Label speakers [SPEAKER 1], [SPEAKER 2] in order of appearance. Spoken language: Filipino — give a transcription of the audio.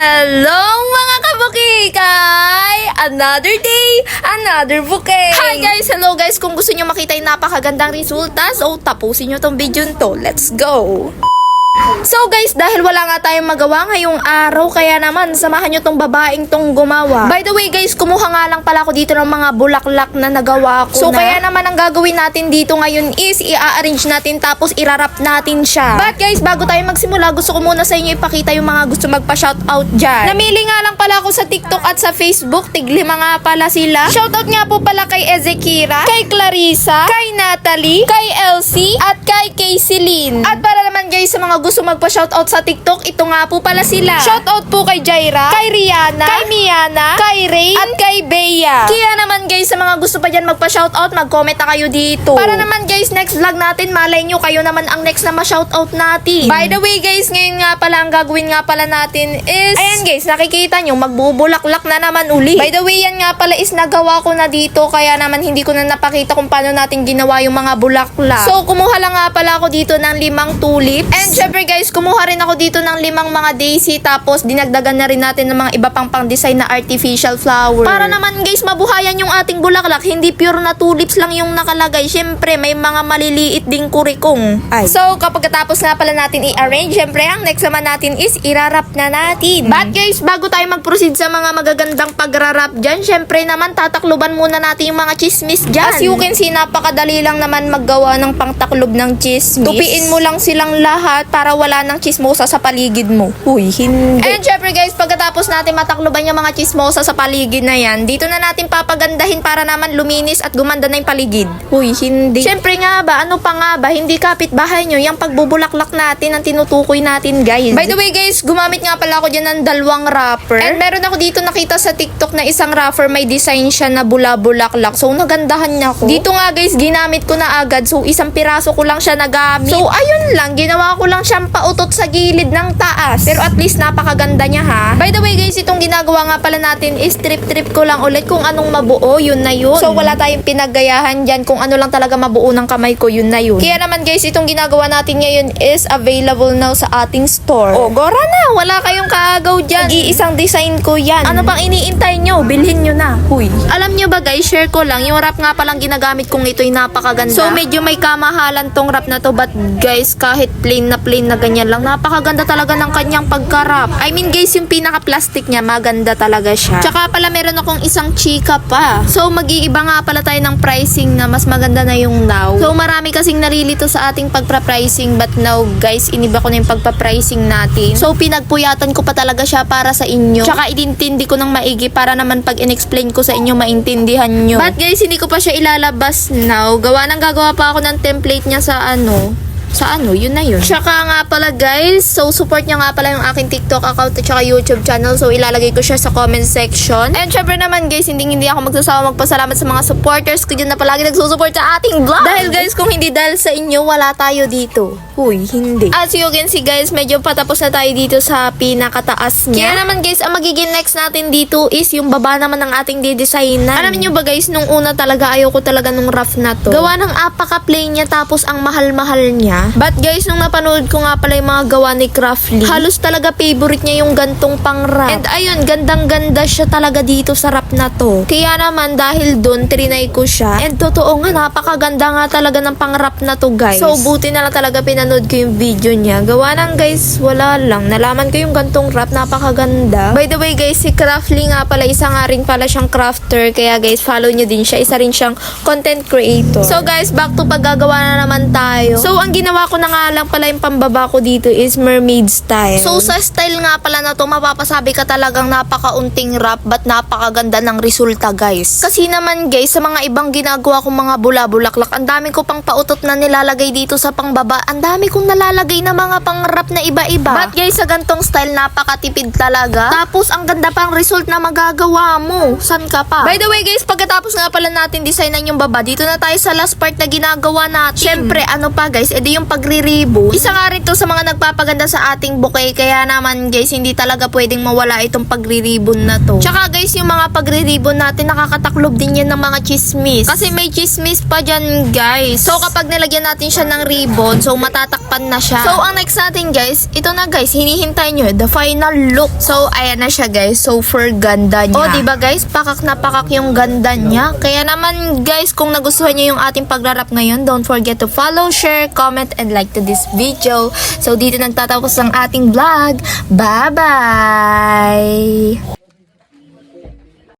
[SPEAKER 1] Hello mga kabukikay! Another day, another bouquet! Hi guys! Hello guys! Kung gusto nyo makita yung napakagandang resulta, so tapusin nyo tong video to. Let's go! So guys, dahil wala nga tayong magawa ngayong araw, kaya naman samahan nyo tong babaeng tong gumawa. By the way guys, kumuha nga lang pala ako dito ng mga bulaklak na nagawa ko. So kaya naman ang gagawin natin dito ngayon is i-arrange natin tapos irarap natin siya. But guys, bago tayo magsimula, gusto ko muna sa inyo ipakita yung mga gusto magpa-shoutout dyan. Namili nga lang pala ako sa TikTok at sa Facebook, tig-5 nga pala sila. Shoutout nga po pala kay Ezekira, kay Clarissa, kay Natalie, kay Elsie, at kay Kayceline. At para naman guys sa mga gusto magpa-shoutout sa TikTok, ito nga po pala sila. Shoutout po kay Jaira, kay Rihanna, kay Miana, kay Rain, at kay Bea. Kaya naman guys, sa mga gusto pa dyan magpa-shoutout, mag-comment na kayo dito. Para naman guys, next vlog natin, malay nyo kayo naman ang next na ma-shoutout natin. By the way guys, ngayon nga pala, ang gagawin nga pala natin is, ayan guys, nakikita nyo, magbubulaklak na naman uli. By the way, yan nga pala is nagawa ko na dito, kaya naman hindi ko na napakita kung paano natin ginawa yung mga bulaklak. So, kumuha lang nga pala ako dito ng 5 tulips. And syempre guys, kumuha rin ako dito ng 5 mga daisy, tapos dinagdagan na rin natin ng mga iba pang pang-design na artificial flower. Para naman guys, mabuhayan yung ating bulaklak, hindi pure na tulips lang yung nakalagay. Syempre, may mga maliliit ding kurikong. So, kapag tapos nga pala natin i-arrange, syempre, ang next naman natin is irarap na natin. But guys, bago tayo mag-proceed sa mga magagandang pagrarap dyan, syempre naman, tatakluban muna natin yung mga chismis dyan. As you can see, napakadali lang naman maggawa ng pangtaklob ng chismis. Tupiin mo lang silang lahat para wala ng chismosa sa paligid mo. Uy, hindi. And syempre guys, pagkatapos natin matakloban yung mga chismosa sa paligid na yan, dito na natin papagandahin para naman luminis at gumanda na yung paligid. Uy, hindi. Syempre nga ba, ano pa nga ba, hindi kapitbahay nyo yung pagbubulaklak natin ang tinutukoy natin guys. By the way guys, gumamit nga pala ako dyan ng 2 wrapper. And meron ako dito nakita sa TikTok na isang wrapper, may design siya na bula-bulaklak. So, nagandahan niya ako. Dito nga guys, ginamit ko na agad. So, isang piraso ko lang siya nagamit. So, ayun lang, ginawa ko lang siyang pautot sa gilid ng taas. Pero at least napakaganda niya ha. By the way guys, itong ginagawa nga pala natin is trip-trip ko lang ulit kung anong mabuo, yun na yun. So wala tayong pinaggayahan dyan, kung ano lang talaga mabuo ng kamay ko, yun na yun. Kaya naman guys, itong ginagawa natin ngayon is available now sa ating store. Oh, gora na, wala kayong kaagaw dyan. Nag-iisang design ko yan. Ano pang iniintay nyo? Bilhin nyo na. Huy. Alam nyo ba guys, share ko lang, yung wrap nga palang ginagamit kong ito ay napakaganda. So medyo may kamahalan tong wrap na to, but guys, kahit plain na ganyan lang, napakaganda talaga ng kanyang pagkarap. I mean guys, yung pinaka-plastic niya, maganda talaga siya. Tsaka pala meron akong isang chika pa. So mag-iiba nga pala tayo ng pricing na mas maganda na yung now. So marami kasing nalilito sa ating pagpa-pricing, but now guys, iniba ko na yung pagpa-pricing natin. So pinagpuyatan ko pa talaga siya para sa inyo. Tsaka idintindi ko ng maigi para naman pag in-explain ko sa inyo, maintindihan nyo. But guys, hindi ko pa siya ilalabas now. Gagawa pa ako ng template niya sa yun na yun. Tsaka nga pala guys, so support nyo nga pala yung aking TikTok account at tsaka YouTube channel. So ilalagay ko siya sa comment section. And syempre naman guys, hindi ako magsasawa magpasalamat sa mga supporters ko dyan na palagi nagsusupport sa ating vlog. Dahil guys, kung hindi dahil sa inyo, wala tayo dito. Huy, hindi. As you can see guys, medyo patapos na tayo dito sa pinakataas niya. Kaya naman guys, ang magiging next natin dito is yung baba naman ng ating didesignan. Alam niyo ba guys, nung una talaga ayoko talaga nung rough na to. Gawa ng apaka-plain niya, tapos ang mahal-mahal niya. But guys, nung napanood ko nga pala yung mga gawa ni Craftly, halos talaga favorite niya yung gantong pang-wrap. And ayun, gandang-ganda siya talaga dito sa wrap na to. Kaya naman, dahil dun, trinay ko siya. And totoo nga, napakaganda nga talaga ng pang-wrap na to guys. So, buti na lang talaga pinanood ko yung video niya. Gawa ng guys, wala lang. Nalaman ko yung gantong wrap, napakaganda. By the way guys, si Craftly nga pala, isa nga rin pala siyang crafter. Kaya guys, follow nyo din siya. Isa rin siyang content creator. So guys, back to paggagawa na naman tayo. So, ang ginawa ko na nga lang pala yung pambaba ko dito is mermaid style. So sa style nga pala na to, mapapasabi ka talagang napakaunting wrap, but napakaganda ng resulta guys. Kasi naman guys, sa mga ibang ginagawa kong mga bula-bulaklak, ang dami ko pang pautot na nilalagay dito sa pangbaba. Ang dami kong nalalagay na mga pang-wrap na iba-iba. But guys, sa gantong style, napakatipid talaga. Tapos ang ganda pang result na magagawa mo. San ka pa? By the way guys, pagkatapos nga pala natin designan yung baba, dito na tayo sa last part na ginagawa natin. Syempre, ano pa guys, edi yung pagre-ribbon. Isa nga rin to sa mga nagpapaganda sa ating bouquet. Kaya naman guys, hindi talaga pwedeng mawala itong pagre-ribbon na to. Tsaka guys, yung mga pagre-ribbon natin, nakakataklob din yan ng mga chismis. Kasi may chismis pa dyan guys. So kapag nilagyan natin siya ng ribbon, so matatakpan na siya. So ang next natin guys, ito na guys, hinihintay nyo, the final look. So ayan na siya guys, so for ganda niya. O diba guys, pakak na pakak yung ganda niya. Kaya naman guys, kung nagustuhan nyo yung ating pagrarap ngayon, don't forget to follow, share, comment, and like to this video. So dito nagtatapos ang ating vlog. Bye-bye!